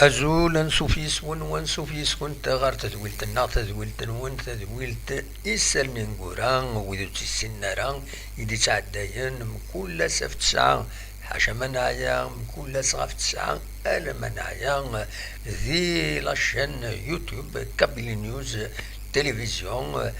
أزول نسوفيس ونسوفيس كنت غار تدويلت النا تدويلت نون تدويلت إسال من قران وذو تسنران إدي تعداين مكل سفت ساعة حاشا منايا مكل سغف تسعة ألا منايا ذي لاشين يوتيوب كابل نيوز تلفزيون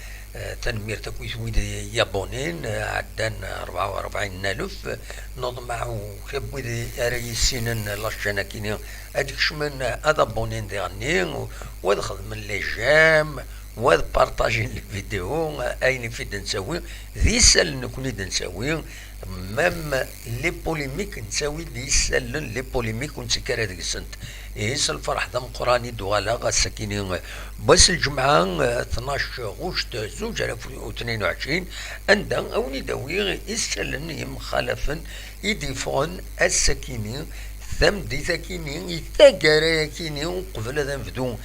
تنمير تكويس ويد يابونين عدان 44,000 نضمع كب ويد رئيسين لاشانا كيني هاديك شمن هذا بونين ديغني ودخل من لي جام واد بارطاجين الفيديو اين في نسوي ذي سال نكوني نسوي مام لي بوليميك نسوي ذي سال لي بوليميك ونسكر هذيك السنت إيس الفرح دم قراني دوالا غا ساكنين بس الجمعة 12 غشت 2022 عندها أوني داوي يسلن يمخالفن يديفون الساكنين ثم دي تاكينين يتاقرا كينين قبل هذا نبدو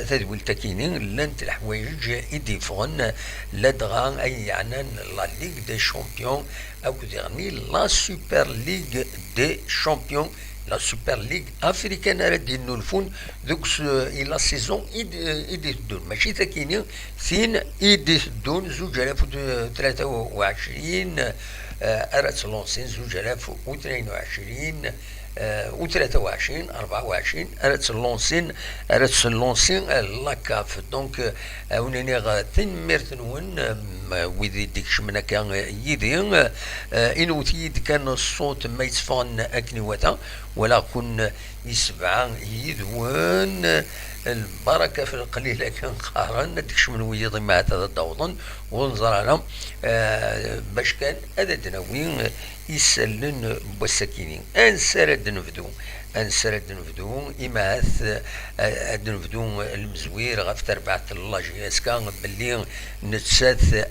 تدويل تاكينين لانت الحوايج يديفون لدغان أي يعني لا ليغ دي شامبيون أو كديرني لا سوبر ليغ دي شامبيون لا سوبر ليغ افريكان ردي نولفون دوك الى سيزون ايدي دون ماشي تاكينين ثين ايدي دون 2023 ارات لونسين 2022 و 23 24 ارات لونسين لاكاف دونك ونيني غاتين ميرتنون ويدي ديك شمنا كان يدين انوتيد كان الصوت ما يتفان اكني وتا ولا كن يسبع يدوان البركة في القليل كان قارن ديك شمن ويضي مع هذا الدوضن ونظر لهم باش كان هذا دناوين يسلن بسكينين انسرد نفدو إماث نفدو المزوير غف تربعة الله جياس كان باللي نتساث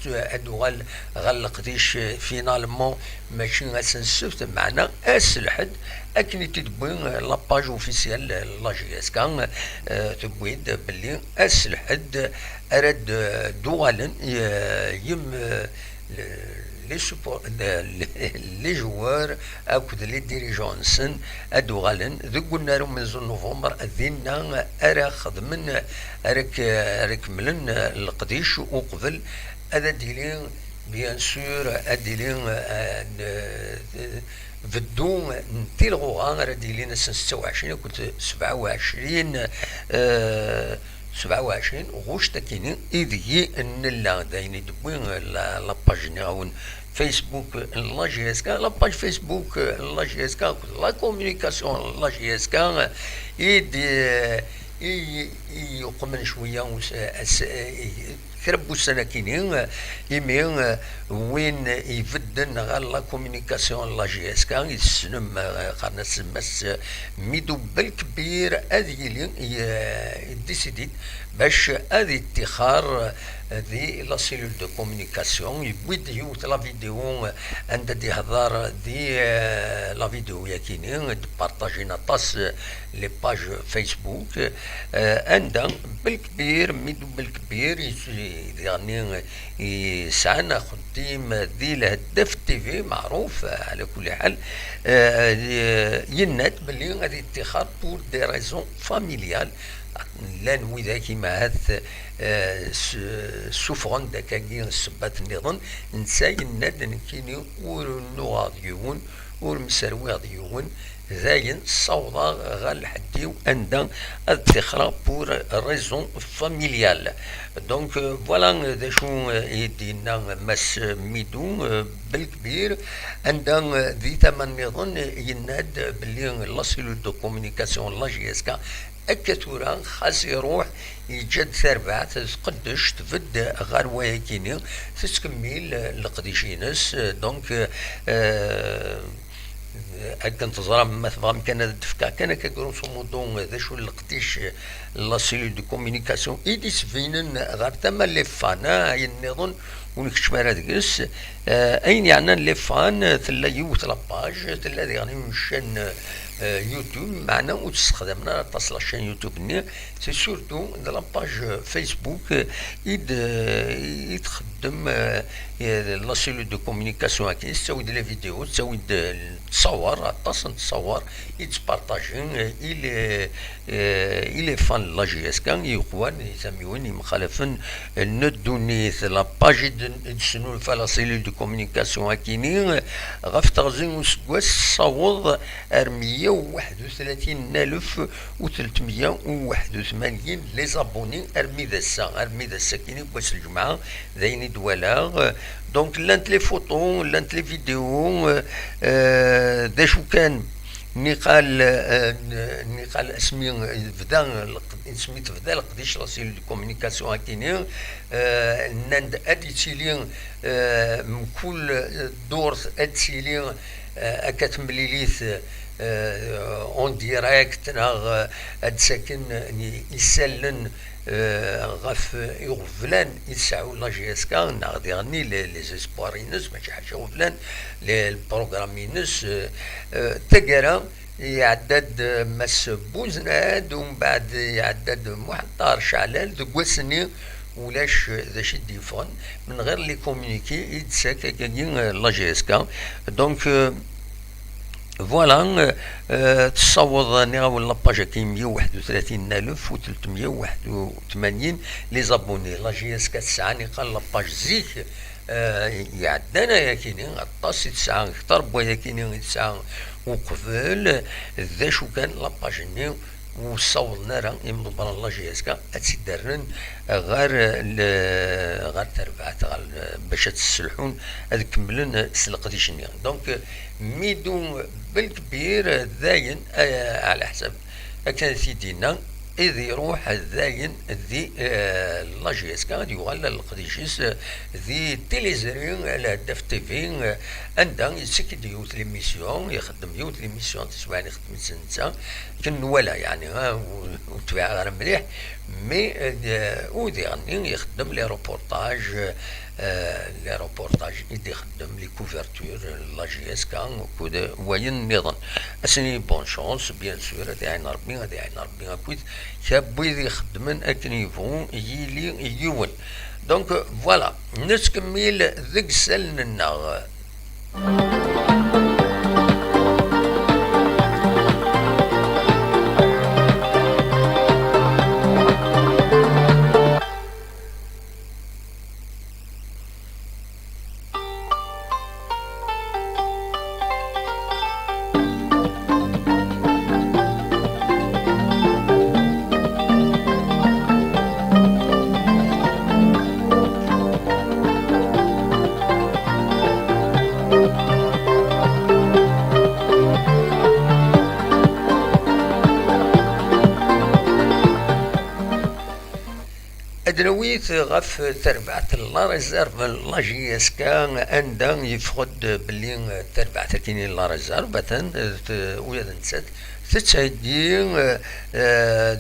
أدوغل غلق ديش فينالمون ماشي غاسنسفت معنا أسلحد أكني تدبوين لاباج اوفيسيال الله جياس كان تبويد باللي أسلحد أرد دوغالا يم لي جوار اكد لي ديريجونسن ادو غالن ذو قلنا لهم من نوفمبر ذينا ارا خدمن ارك ملن القديش وقبل هذا ديلين بيان سور اديلين بدو نتيلغو غا ديلين 26 كنت 27 غوش تاكينين إذي إن لا داين دبوين لاباج نعاون فيسبوك لا جي اس كا لاباج فيسبوك لا جي اس كا لا كومونيكاسيون لا جي اس كا إيدي يقمن شوية كربو السناكينين يمين وين يفدن غير لا كومونيكاسيون لا جي اس كا يسنم قرنا سمس ميدو بالكبير هذه ديسيديت باش هذه اتخار ذي لا سيلول دو كومونيكاسيون يبويد يوت لا فيديو عند دي هضار دي لا فيديو ياكينين بارطاجينا طاس لي باج فيسبوك عندها بالكبير ميدو بالكبير يعني يسعنا خديم ذي الهدف تي في معروف على كل حال ينات باللي غادي اتخاذ بور دي ريزون فاميليال لان وذا كيما هذا سوفرون داكاكي السبات النظام نساي الناد نكيني ورنوغاديون ورمسروغاديون زاين صوضا غال حديو عندها الذخرى بور ريزون فاميليال دونك فوالا ذا شو يدينا مس ميدو بالكبير عندها ذي ثمن نظام يناد باللي لا سيلول دو كومونيكاسيون لا جي اس كا الكتورة خاص يروح يجد ثربعة تقدش تفد غير وياكيني تتكمل القديشينس دونك أكن تزرع ما تفهم كان تفكا كان كجروسو مودو ذا شو القديش لا سيلول دو كومونيكاسيون إيدي سفينن غير تما اللي فانا النظام ونكتشف على دقس اين يعني لي فان تلا يوت لاباج تلا يعني مشان يوتيوب معنا وتستخدمنا تصل الشان يوتيوب ني سي سورتو د لاباج فيسبوك يتخدم لا سيلول دو كومونيكاسيون كي تسوي لي فيديو تسوي تصور تصور يتبارطاجي الى فان لا جي اس كان يقوان يسميون مخالفا ندوني لا باج دسنو لا سيلول دو كومونيكاسيون كيني غف تغزين وسكواس صوض 131,381 لي زابوني ارمي ذا كيني كواس الجمعه ذاين دوالا دونك لانت لي فوتو لانت لي فيديو داشو كان نقال اسمي سميت بدا القديش لا سيلول دو كومونيكاسيون كيني ناند اديتيلين كل دور اديتيلين اكتمليليث اون ديريكت ناغ ادساكن يسلن غف يغفلان يسعو لا جي اس كا ناغ ديغني لي زيسبوارينس ماشي حاجه غفلان لي البروغرامينس تقرا يعدد مس بوزناد ومن بعد يعدد محضر شعلال دكواسني ولاش ذا شي ديفون من غير لي كومونيكي يتساكا كاين لا جي اس كا دونك فوالا تصوض نغاول لاباج كاين 131,381 لي زابوني لا جي اس كا تسعة نقال لاباج زيك يعدانا يا كيني غطاس تسعة اكثر بويا كيني تسعة وقبل ذا شو كان لاباج ني وصوضنا راه يمضبر الله جي اس كا اتسدرن غير تربعات باش تسلحون هذ كملن سلقديش ني دونك ميدو بالكبير ذاين على حسب كان سيدينا إذ يروح ذاين ذي لا جي اس كا غادي يغال القديشيس ذي تيليزرين على داف تيفي عندها يسكد يوت ليميسيون يخدم يوت ليميسيون تسمعني يخدم سنتا كنولا يعني وتبع غير مليح مي ودي غني يخدم لي روبورتاج يدي يخدم لي كوفرتور لا جي اس كا وكذا وين نظن اسني بون شونس بيان سور هادي عين ربي اكويت كابو يخدمن اكنيفون يلي يون دونك فوالا نتكمل ذيك سلنا ادنويت غف تربعت لا ريزيرف لا جي اس كا عندها يفقد باللي تربعت كاينين لا ريزيرف باتن ويا نسات تتعدي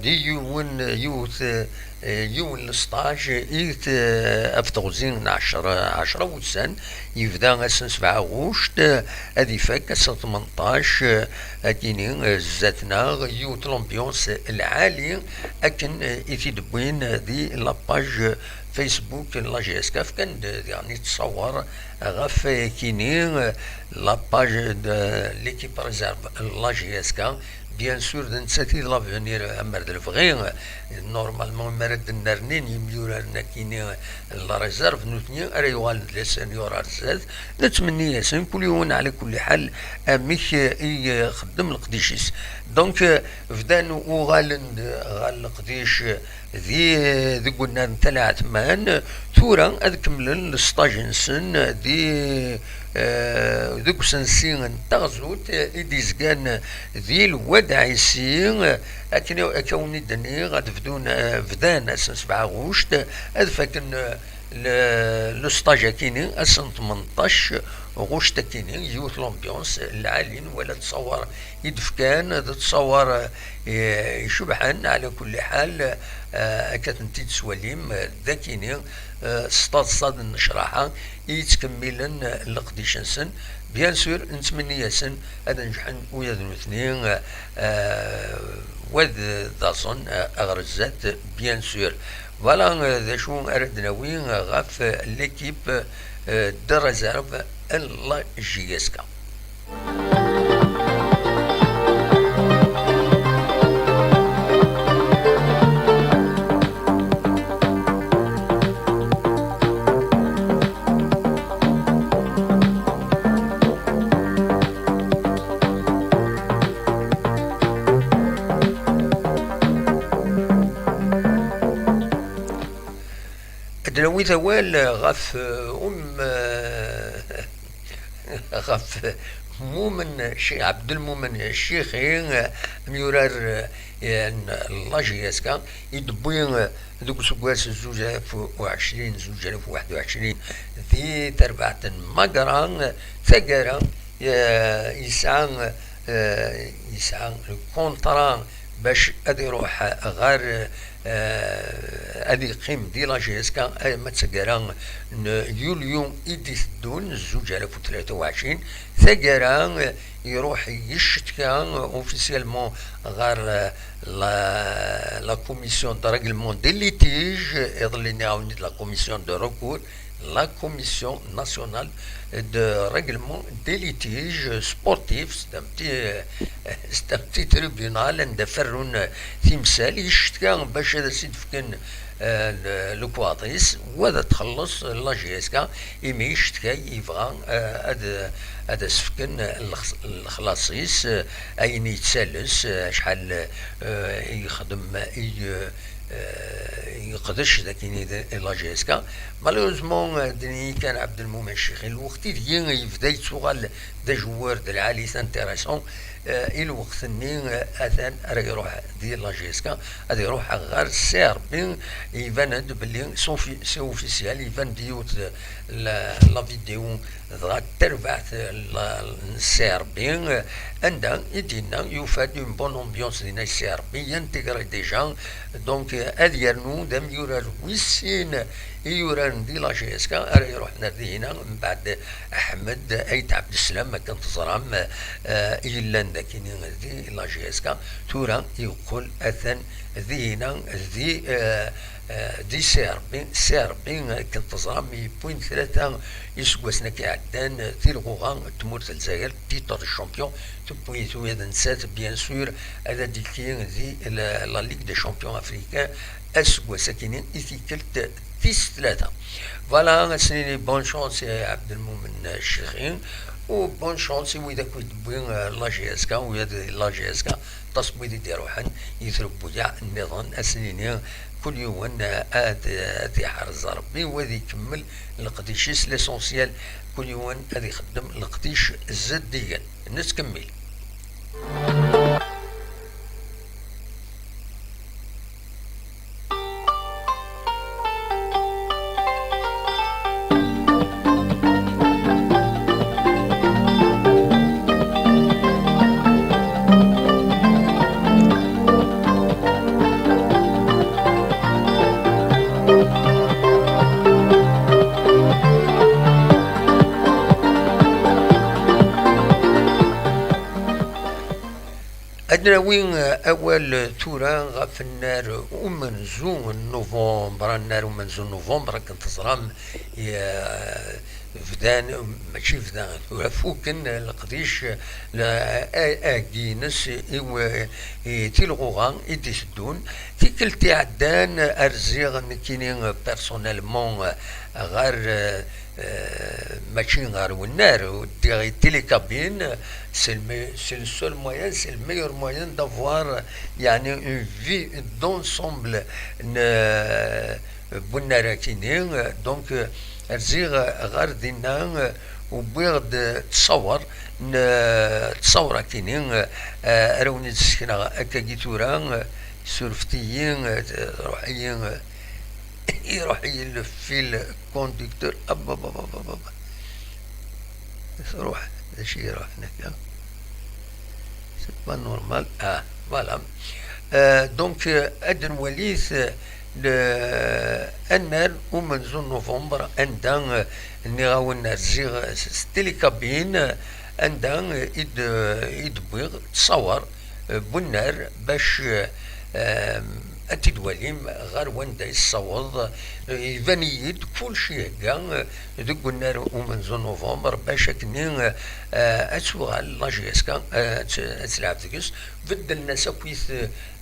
دي يون لسطاج إيت أفتغزين 10 وسن يبدا أسن 7 غوشت أدي فاك أسن 18 أكيني زاتنا يوت لومبيونس العالي أكن إفيد بوين دي لاباج فيسبوك لا جي اس كاف كان يعني تصور غف كيني لاباج ليكيب ريزيرف لا جي اس كا بيان سور نساتي لافونير امرد الفغي نورمالمون مرد النرنين يميورنا كيني لا ريزيرف نوتني ريوال لي سينيور ارزاد نتمنى ياسين كل يوم على كل حال اميك يخدم القديشيس دونك فدان وغالن غال القديش ذي قلنا نتلع ثمان ثورة أذكمل الستاجنسن ذي سنسين تغزوت إديزكان ذي الودعيسين أكوني دني غاد فدان أسن 7 غوشت أذفاكن الستاجا كيني أسن 18 غوش تكيني يوث لومبيونس العالين ولا تصور يدفكان تتصور يشبحن على كل حال. كتنتي تسوليم ذاكيني صاد نشرحها يتكملن القديشنسن بيان سور نتمنى ياسن هذا نجحن ويا ذو اثنين وذ داصن اغرزات بيان سور. فوالا ذا شو اردنا وين غاف ليكيب دو ريزيرف لا جيسكا. ادناوي ثوال غاف غاف مؤمن شي عبد المؤمن الشيخي ميورار لاجياسكا يدبوين ذوك سكواس 2020 2021 في تربعة مقران ثقرا يسعى الكونتران باش ادي يروح غير ادي يقيم دي لاجيسكا ما تسقرا يوليو ايديث دون 2023 ثقرا يروح يشتكى اوفيسيالمون غير لا كوميسيون دو ريغلمون دي ليتيج يظل نعاوني لا كوميسيون دو ريكور la Commission nationale de règlement des litiges sportifs. c'est un petit tribunal عند فرون تمثال يشتكى باش هذا السيد فكان الكواطيس وهذا تخلص لا جيسكا إما يشتكى يبغى هذا سفكن الخلاصيس أين يتسلس شحال يخدم يقدرش ذاك لا جيسكا. مالوزمون دني كان عبد المؤمن الشيخي الوقت اللي يبدا يتسوغال دا جوار دا العالي انتيريسون الوقت اني اثان راه يروح ديال لا جيسكا غادي يروح غير سير بين يبان بلي سي اوفيسيال يبان ديوت لا فيديو ضغط تربعت السير بين عندها يدينا يفاد اون بون امبيونس دينا السير بين ينتيغري ديجا دونك اديرنو دام يورا ويسين يوران دي لا جيسكا راه يروح نادي هنا من بعد احمد ايت عبد السلام ما كان تزرام الا ذاكيني دي لا جيسكا تورا يقول اثن ذي هنا ذي دي سيربين كنت تزرام بوين ثلاثة يسقسنا كعدان في الغوغان تمورت الجزائر تيتر الشامبيون تبوي ثويا نسات بيان سور هذا ديكين ذي لا ليغ دي شامبيون افريكان اسقسا كاينين ايثيكلت فيس ثلاثة. فوالا سنيني بون شانس يا عبد المؤمن الشيخين و بون شانس وإذا كنت بوين لا جيسكا ويا لا جيسكا تصبو يديروحن يثربو يا النظام اسنيني كل يوم ادي حرز ربي وذي يكمل القديشيس ليسونسيال كل يوم ادي يخدم القديش زديا نتكمل. عندنا وين اول تورا غاف النار ومنزون نوفمبر النار ومنزون نوفمبر كنت صرام فدان ماشي فدان فوكن القديش اكينس تيلغوغان يديسدون تيكلتي عدان ارزيغ كينين بيرسونيلمون غير ماشي غير والنار ديغي تيليكابين c'est le seul moyen, c'est le meilleur moyen d'avoir يعني une vie d'ensemble بنراكينين دونك رزيغ غير دينا وبيغد تصور كينين روني تسكنا اكاكيتورا سورفتيين روحيين يروح في الكوندكتور روح شي يروح هناك سي با نورمال فوالا دونك ادن وليث النار ومنزل نوفمبر عندها نغاون زيغ ستيلي كابين عندها يدبوغ تصور بالنار باش أتدوليم غير واندا يصوض يبانيد كل شيء كاع دوك النار ومنزل نوفمبر باش كني أتوغال لاجيسكا أتلعب ديكس بد الناس أكويث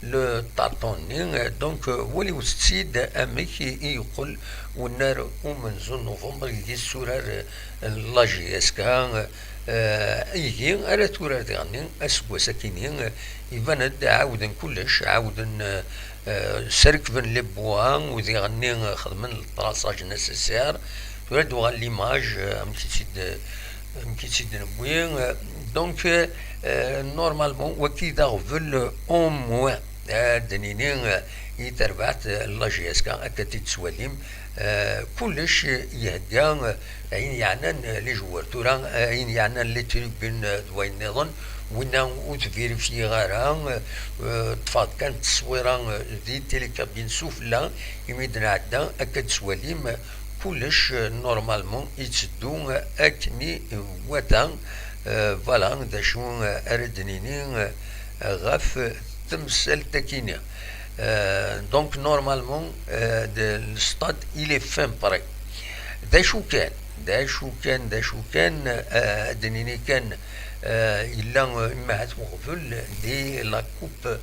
لو طارطوني دونك ولي وستسيد أميك يقول والنار ومنزل نوفمبر يدي السورار لاجيسكا يجي على تورار ديالني أسبوع ساكنين يبان عاودن كلش عاودن سركبن لي بوا وذي غني خدمن الطراساج نسيسير تولد وغال ليماج مكيتسيد نبوي دونك نورمالمون وكي داغفل اون موان دنيني يتربعت لاجيسكا اكاتي تسواليم كلش يهدى عين يعنان لي جوار تورا عين يعنان لي تريبين دوين نظن ونا وتفير في غارة تفاض كانت تصويرة دي تيليكابين سفلى يميدنا عدا أكد سواليم كلش نورمالمون يتسدو أكني وطن فوالا دا شو أردنيني غاف تمثال تكيني دونك نورمالمون الستاد إلي فين بري دا شو كان دنيني كان إلا ما هتوقفل دي لا كوب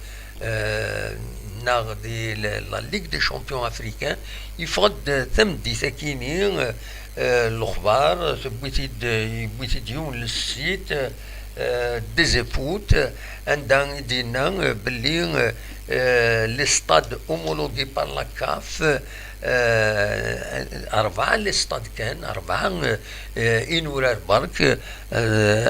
ناغ دي لا ليغ دي شامبيون افريكان يفرض ثم دي ساكيني الاخبار بغيتي ديون للسيت دي زيفوت عندنا دينا باللي لي ستاد اومولوغي بار لا كاف أربعة لستاد كان أربعة إنورار برك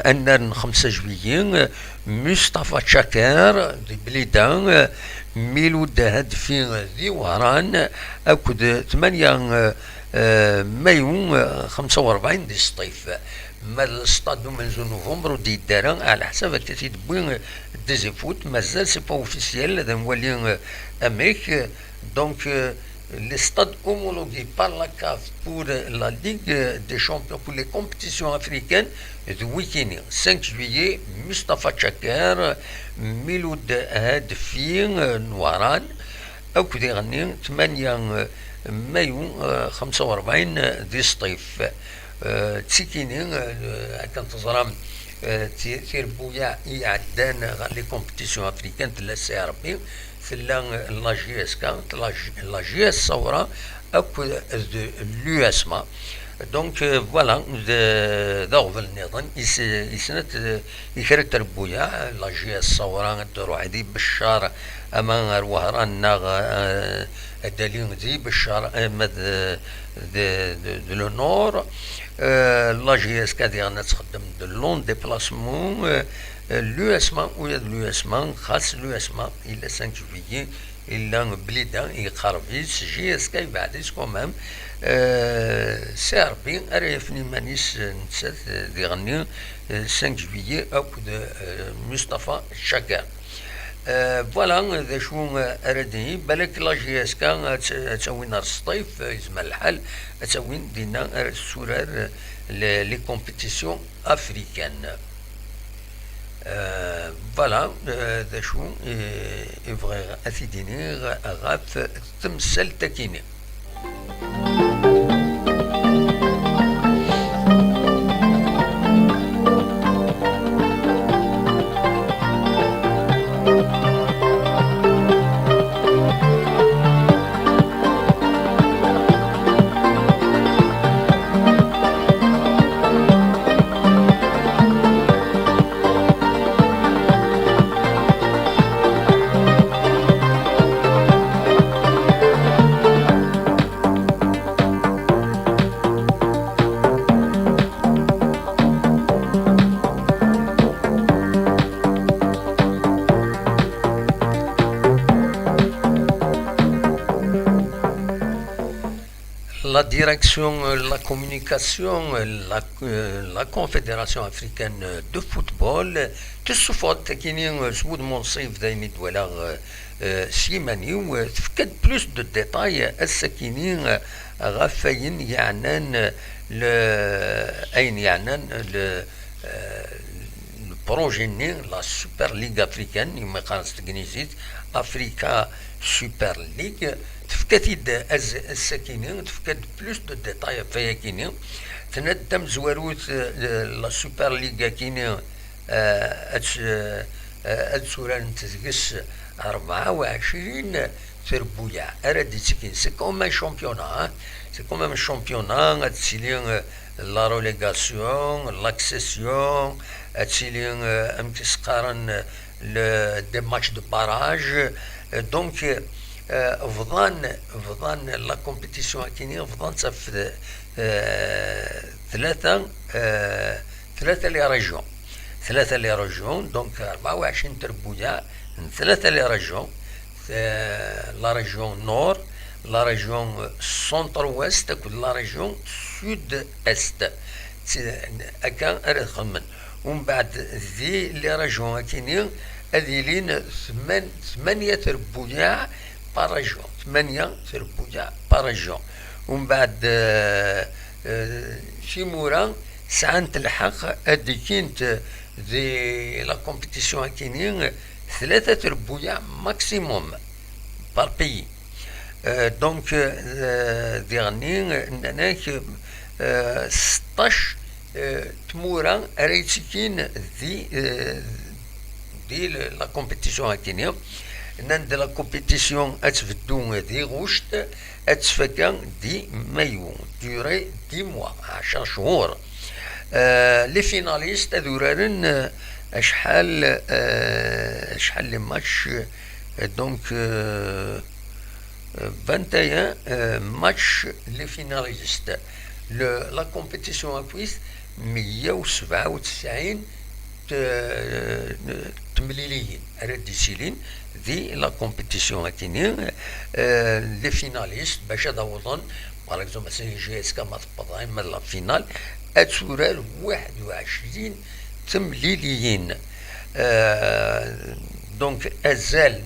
أنر 5 جويلية مصطفى شاكر دي بليدان ميلود هدفين ذي وران أكد 8 مايو 45 دي الصيف ما الستاد منذ نوفمبر دي دارا على حسب كتيد بوين ديزيفوت مازال سي با اوفيسيال هذا مولي امريك دونك les stades homologués par la CAF pour la Ligue des champions pour les compétitions africaines du week-end 5 juillet Mustafa Chaker Miloud Hadfi Nouaran أو كده غني 8 مايو 45 دي الصيف تسيكيني كانت تزرم تير بويا يعدان لي كومبيتيسيون افريكان تلا سي ار بي في لاجيس كانت لاجيس صورة أكو لو اسما دونك فوالا داغفل النظام يسنت يكرت تربويا لاجيس صورة تروح عدي بالشار أما وهران ناغ الدليل دي بالشار أمد دو لو نور لاجيس كادي أنا تخدم دو لون ديبلاسمون لو اسما ويا لو اسما خاص لو اسما إلا 5 جويلية إلا بليدا يقربيس جي اس كاي بعديس كومام سي ار بي أريفني مانيس نسات دي غني 5 جويلية أو مصطفى شاكر فوالا ذا شو أردني بالك لاجي اس كا تسوي نهار الصيف يزمى الحال تسوي دينا السورار لي كومبيتيسيون افريكان فوالا ذا شو يبغي أفيديني غاف تمثل تكيني la direction, la communication, la Confédération africaine de football تصفت كاينين سمود منصيف دايما ولا سيماني وتفكد بلوس دو ديتاي السكينين غفاين يعنان اين يعنان البروجي لا سوبر ليغ افريكان يما قارنت تكنيزيت افريكا سوبر ليغ تفكتيد السكينين تفكد بلوس دو ديتاي فيا كينين تندم زواروت لا سوبر ليغ كينين أدسوران تزقس 24 تربويا أردي تسكين سي كوم ان شامبيونا سي كوم ان شامبيونا أتسيلين لا روليغاسيون لاكسيسيون أتسيلين أمتسقارن دي ماتش دو باراج دونك فضان لا كومبيتيسيون كينين فضان تف ثلاثة لي ريجيون ثلاثة لي ريجيون دونك 24 تربويا ثلاثة لي ريجيون لا ريجيون نور لا ريجيون سونتر ويست لا ريجيون سود است هكا اريد خمن ومن بعد ذي لي ريجيون كاينين هذي لين ثمانية تربويا بار ريجيون 8 تربويا بار ريجيون ومن بعد في مورا ساعة تلحق هادي كنت ذي لا كومبيتيسيون كاينين 3 تربويا ماكسيموم بار بيي دونك ديغني هناك 16 تمورا ريتيكين دي لا كومبيتيسيون كاينين نند لا كومبيتيسيون اتفدو دي غوشت اتفكا دي مايو ديوري دي موا 10 شهور لي فيناليست هذورارن شحال لي ماتش دونك 21 ماتش لي فيناليست لا كومبيتيسيون اكويس 197 تمليليين رديسيلين ذي لا كومبيتيسيون كاينين لي فيناليست باش هذا وطن باغ اكزومبل مثلا جي اس كا ما تبطاين من لا فينال اتسورال 21 تمليليين دونك ازال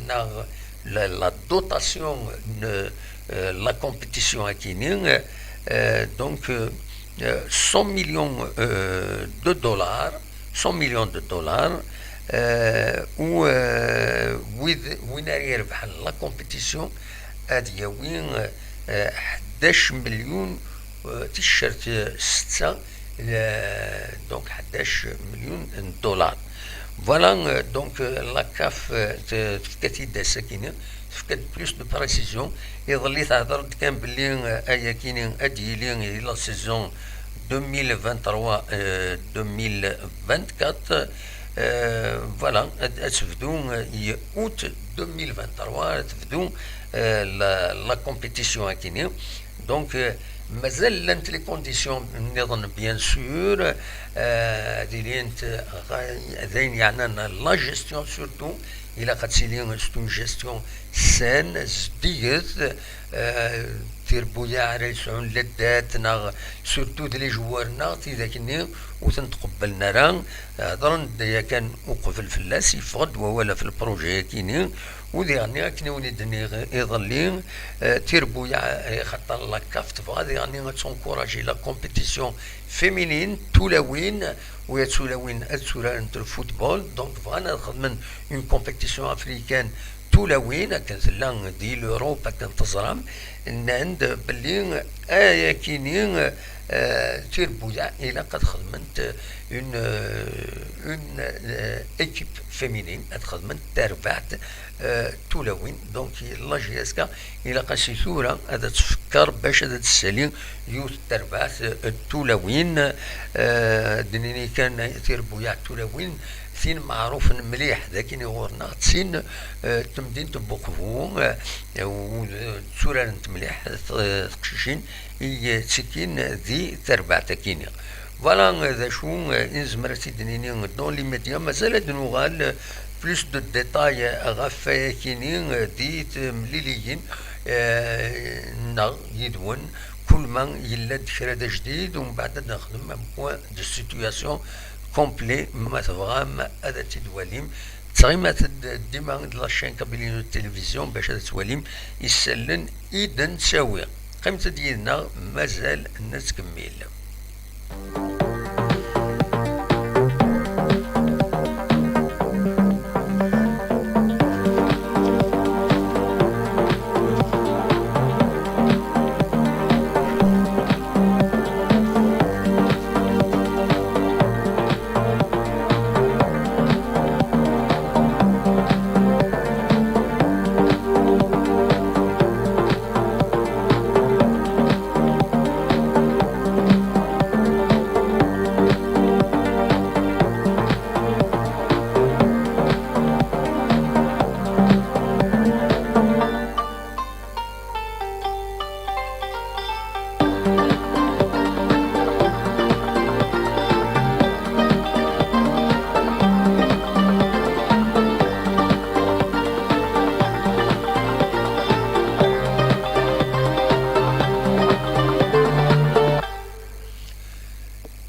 لا دوتاسيون لا كومبيتيسيون كاينين دونك 100 مليون دو دولار 100 مليون دو دولار وين يربح لا كومبيتيسيون هادي وين 11 مليون تيشيرت 6 دونك 11 مليون دولار فوالا دونك لا كاف تفكتي ساكنين تفكت بلوس دو بريسيزيون يظل تهضر كان بلي ايا كاينين اديلين لا سيزون 2023 2024 فوالا تفدو اوت 2023 تفدو لا كومبيتيسيون كاينين دونك مازال لانت لي كونديسيون نظن بيان سور ديلينت ذين يعني لا جيستيون سورتو الى قد سيلين ستون جيستيون سان زديت تيربويا على يسعون لداتنا سورتو دلي جوارنا تيذاكني وتنتقبلنا راه هضرن دايا كان وقف الفلاس يفقد وهو في البروجي كاينين وديعني كنا وليدني يظلين تيربويا خاطر لا كاف تبغى يعني تنكوراجي لا كومبيتيسيون فيمينين تولاوين ويتولاوين اتسوران الفوتبول دونك فانا خدمن اون كومبيتيسيون افريكان تولاوين كانت لا دي لوروبا كانت تزرم ان عند بلي ايا كاينين تيربويا الى قد خدمت اون ايكيب فيمينين خدمت تربعت تولاوين دونك لا جي اس كا الى قاسي ثوره هذا تفكر باش هذا تسالي يوث تربعت تولاوين دنيني كان تيربويا تولاوين ثين معروف مليح لكن غورنا تسين تمدين تبوكفو وتسورة مليح تقشيشين تسكين ذي تربع تكيني فوالا ذا شو انزمرتي دنيني دون لي ميديا مازال دنوغال بلوس دو ديتاي غافا كينين دي مليليين نا يدون كل ما يلا كرا جديد ومن بعد نخدم بوان دو سيتوياسيون كومبلي ما تبغى هذا تدواليم تغيما ديما لاشين كابيلين التلفزيون باش هذا تواليم يسلن إذن تساوي قيمة ديالنا مازال الناس كميل.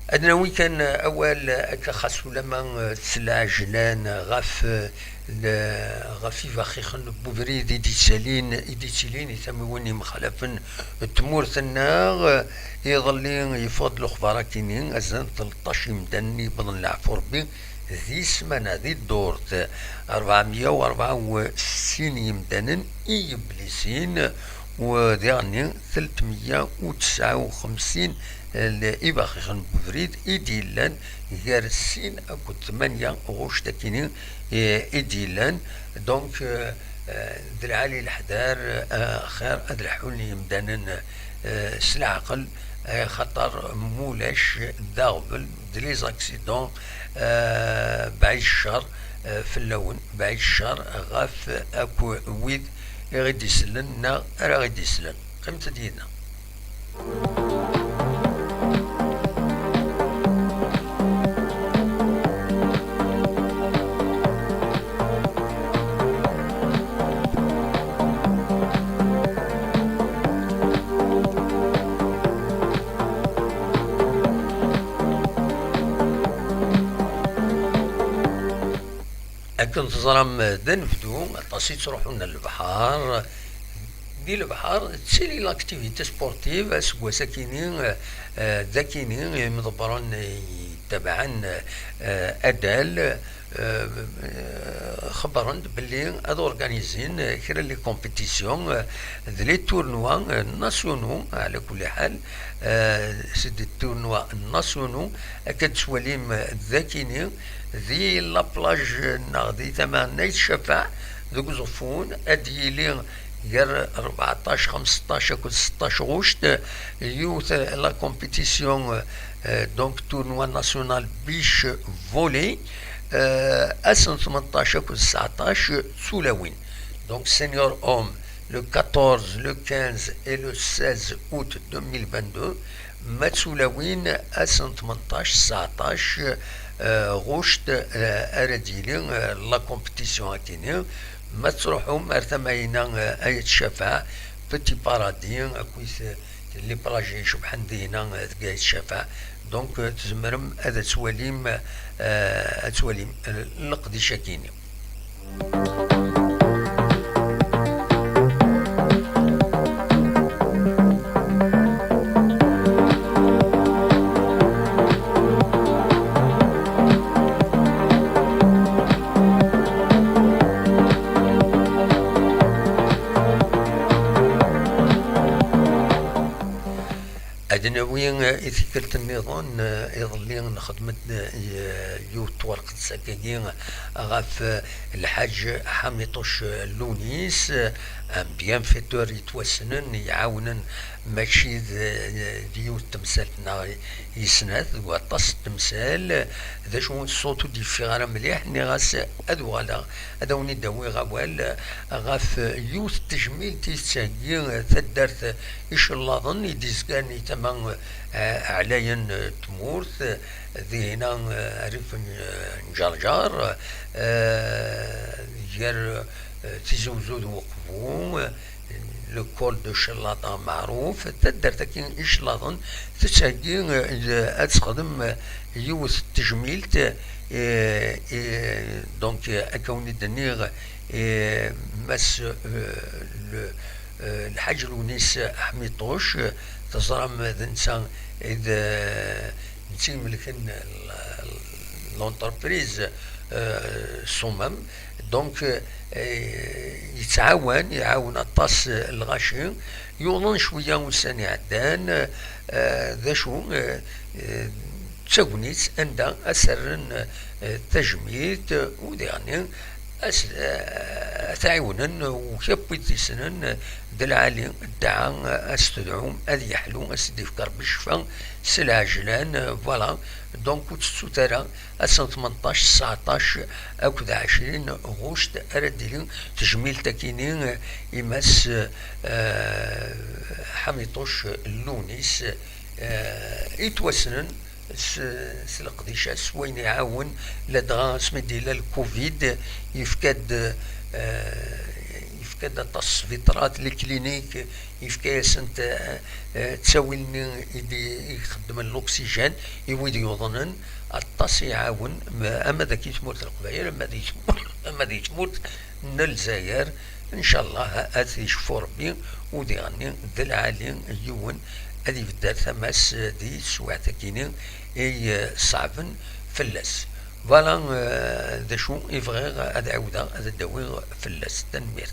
أدنى ويكان أول أكخاصو لما تسلع جلان غافي فاخيخن بوفريد إديتسالين يثموني مخالفن تمورثنا يظلين يفضلوا خباركينين أزان 13 مدني بضن العفو ربي ذي سمانة ذي الدورت 464 يمدنن إبليسين وذي 359 الإباخيخن بوفريد إديلان غارسين أكو 8 غوش تاكينين إديلان دونك درعالي الحدار خير أدرحوني يمدانن سلعقل خطر مولاش داغبل دليز اكسيدون بعيد الشهر في اللون بعيد الشهر غاف أكو ويد غيدي يسلن نا راه غيدي يسلن قيمة ديالنا. كنت تزرم دنفدو طاسي تروحون للبحر دي البحر تسيلي لاكتيفيتي سبورتيف اسكوا ساكنين ذاكينين مدبرون يتبعن ادال خبرون باللي هذو اورغانيزين كرا لي كومبيتيسيون لي تورنوا ناسيونو على كل حال سيدي التورنوا ناسيونو كتسواليم ذاكينين ذي لابلاج ناغدي ثمان نيت شفاع ذوك زفون اديلي غير 14 15 كل 16 غشت يوث لا كومبيتيسيون دونك تورنوا ناسيونال بيش فولي اسن 18 كل 19 سولاوين دونك سينيور اوم le 14, le 15 et le 16 août 2022 ماتسولاوين اسن 18 19 غوشت ارديلين لا كومبيتيسيون هكيني ما تروحهم ارتمينا اية الشفاء بتي بارادين اكويس لي براجي شبحان دينا تقاية الشفاء دونك تزمرم هذا تواليم لقدي شاكيني. أدنوين إثيكلت النظام يظلين خدمة يوت ورقة سكاكين غاف الحاج حاميطوش لونيس بيان فيتور يتوسنن يعاونن ماشي ديوت تمثالنا يسند وطاس التمثال ذا شو صوتو دي في غير مليح ني غاس ادوالا هذا وني داوي غوال غاف يوت تجميل تيساقي تدارت إيش الله ظن يديزكاني تمام عليا تمورث ذي هنا عرف نجرجر جر تيزوزود وقفو لو كول دو شلاطة معروف تقدر تكين إشلاطن تتساقي تخدم يوث التجميل دونك أكوني دنيغ مس الحاج لونيس حميطوش تزرم ذنسان إذا نتيملكن لونتربريز صمم دونك يعاون الطاس الغاشي يوضن شوية وساني عدان ذا شو تساونيت عند أسر تجميد وديعني تعاونن وكبيت سنن دلعالي الدعاء استدعوم أذ يحلو أسدي فكر بالشفا سلاجلان فوالا دونك ترى أسن 18 19 أو 20 غشت أردلين تجميل تكينين يمس حميطوش اللونيس يتوسنن سلقديشة سوين يعاون لدغا سميديلا الكوفيد يفكاد التصفيطرات الكلينيك يفكا سنت تساويني يخدم الاكسجين يويدي يظنن الطاس يعاون اما ذاك تموت القبائل اما ذي تموت من الجزائر ان شاء الله اتي شفور بي ودي غني ذا العالي يون هذه بدات ثماس دي سواعتا كينين اي صعبن فلاس فوالا ذا شو يبغي هذا عوده هذا داوي فلاس تنمير.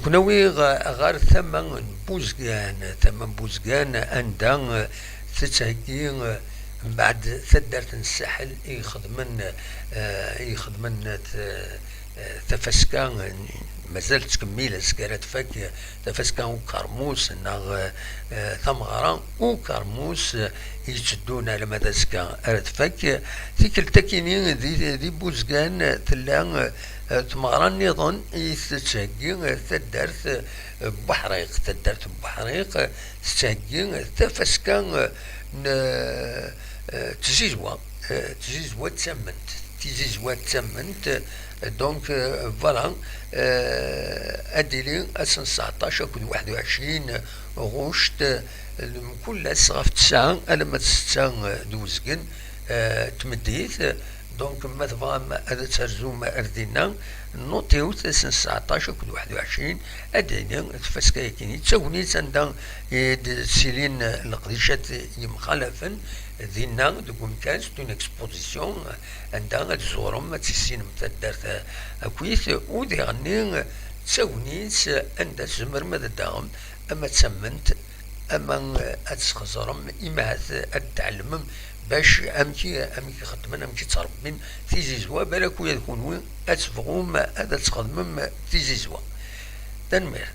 كنوي غار ثمن بوزقان عندها تتهكي بعد ثدرت الساحل يخدمن تفسكان مازال تكميل سكرات فك تفسكان وكرموس ناغ ثمغران وكرموس يتشدون على مدى سكان ارد فك تيكل تكينين دي بوزقان تلا تمغران نظن يتساقي تدرت بحريق تساقي تفسكان تزيزوا تسمنت دونك فوالا اديلي اسن 19 كل 21 غشت كل صغف 9 لما تسعة دوزكن تمديت دونك ما تبغى هذا ترزوم اردينا نوتيو اسن 19 كل 21 ادينا تفسكا كيني تسوني عندها سيلين القديشات يمخالفن دينا دوكم كانت دون اكسبوزيسيون عندها تزورم تسين متدرت كويس ودي غني تسونيت عندها زمر ماذا داغم اما تسمنت اما اتخزرم اما اتعلم باش امكي خدمنا امكي تربين في زيزوا بالك ويا يكون وين اتفغوم هذا تخدم في زيزوا تنمير.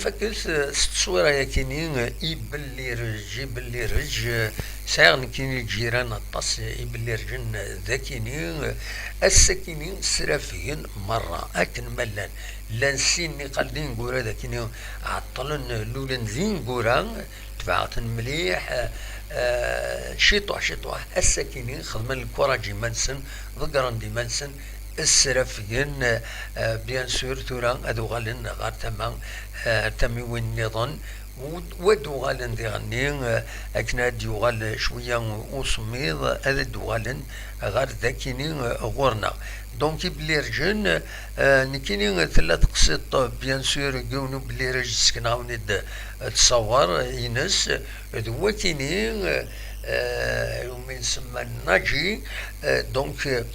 فكرت التصويرة يا كيني يبلي رج ساغن كيني جيران الطاس يبلي رجن ذاكيني السكيني سرافيين مرة أكن ملان لانسيني قلدين قورا ذاكيني عطلن لولن ذين قورا تبعتن مليح شيطوح السكيني خدمن الكوراجي منسن ذكران دي منسن السرافيين بيان سور تورا ادو غالن غار تمي وين نظن ودو غالن دي غني اكنا ديو غال شويه وصميض هذا دو غالن غار ذاكيني غورنا دونك بلي رجن نكيني ثلاث قسط بيان سور قونو بلي رج سكناوني تصور ينس دو كيني يومين سما ناجي دونك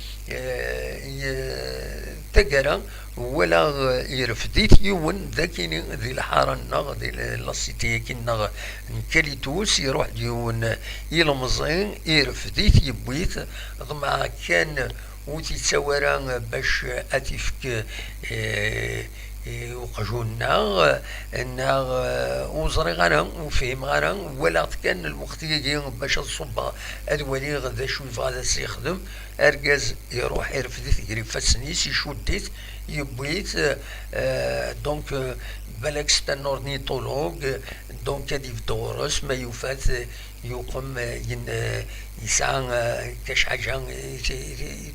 تقرا ولا يرفديت يون ذاكيني ذي الحارة النغ ذي لاسيتي كنا نكاليتوس يروح ديون يلمزين يرفديت يبويت ضمع كان وتي تساورا باش اتيفك وقجونا انا وزري غانا وفهم غانا ولا كان الوقت يجي باش تصب ادوالي غدا شو يبغى يخدم ارجاز يروح يرفديت يجري فاسنيس يشديت يبويت دونك بالك ستانورنيتولوج دونك هادي في دورس ما يفات يقوم يسعى كاش حاجة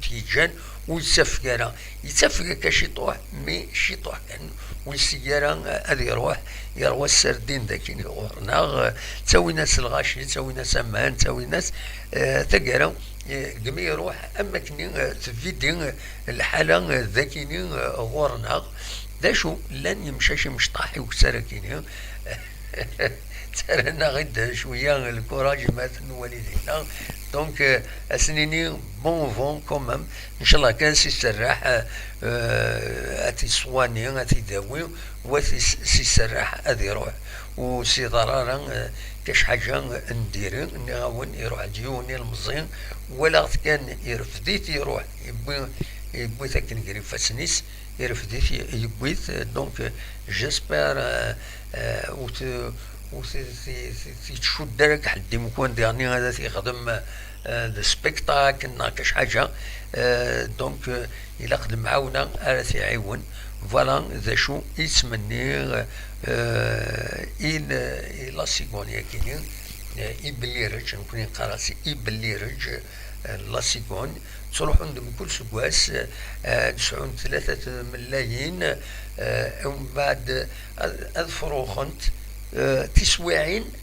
تيجان ويتسفقرا يتسفق كشيطوح مي شيطوح كان والسيارة هذا يروح السردين ذاكين غورنا تسوي ناس الغاشي تسوي ناس امان تسوي ناس تقرا قمي يروح اما كني تفيدين الحالة ذاكيني غورنا دا شو لن يمشاشي مشطاحي وكسركيني ترانا غدا شويه الكوراج مثلا والدينا دونك اسنيني بون فون كومام ان شاء الله كان سي سراح اتي صواني اتي داوي وسي سراح ادي يروح وسي ضرارا كاش حاجه ندير نغاون يروح ديوني المزين ولا كان يرفديت يروح يبوي ثاك نقري فاسنيس يرفديت يبويت دونك جيسبر تشد دارك حد يكون ديرني هذا تيخدم السبيكتاكل ناقش حاجه دونك الى خدم معاونا راه تيعاون فوالا ذا شو يتمني الى سيغونيا كاينين يبلي رج نكون قراسي يبلي رج لاسيغون تروح عندهم كل سكواس 3 ملايين ومن بعد الفروخنت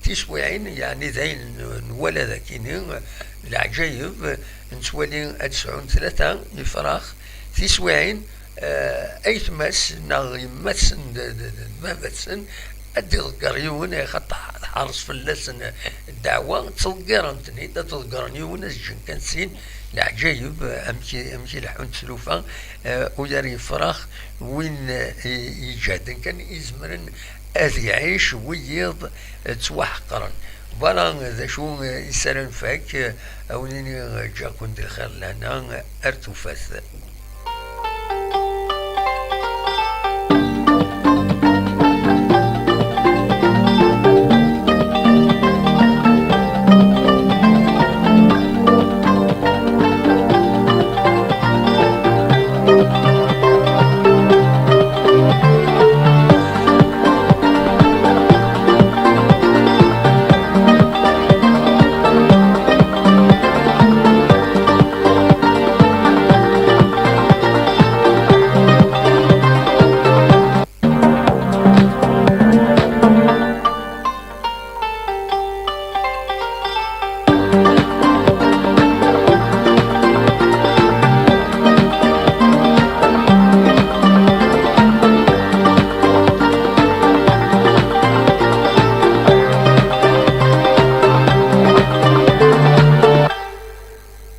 تسويعين يعني ذين ولا ذاكينين العجايب نتولي 3 الفراخ تسويعين اي تمس ناغي مسن ما بسن ادي القريون خط حارس في اللسن الدعوه تلقرنتني تلقرني ونسجن كنسين العجايب امشي لحون سلوفه وياري فراخ وين يجادن كان يزمرن أذي يعيش ويض توحقرن فوالا ذا شو يسالن فاك أوليني جا كنت الخير لنا أرتوفاث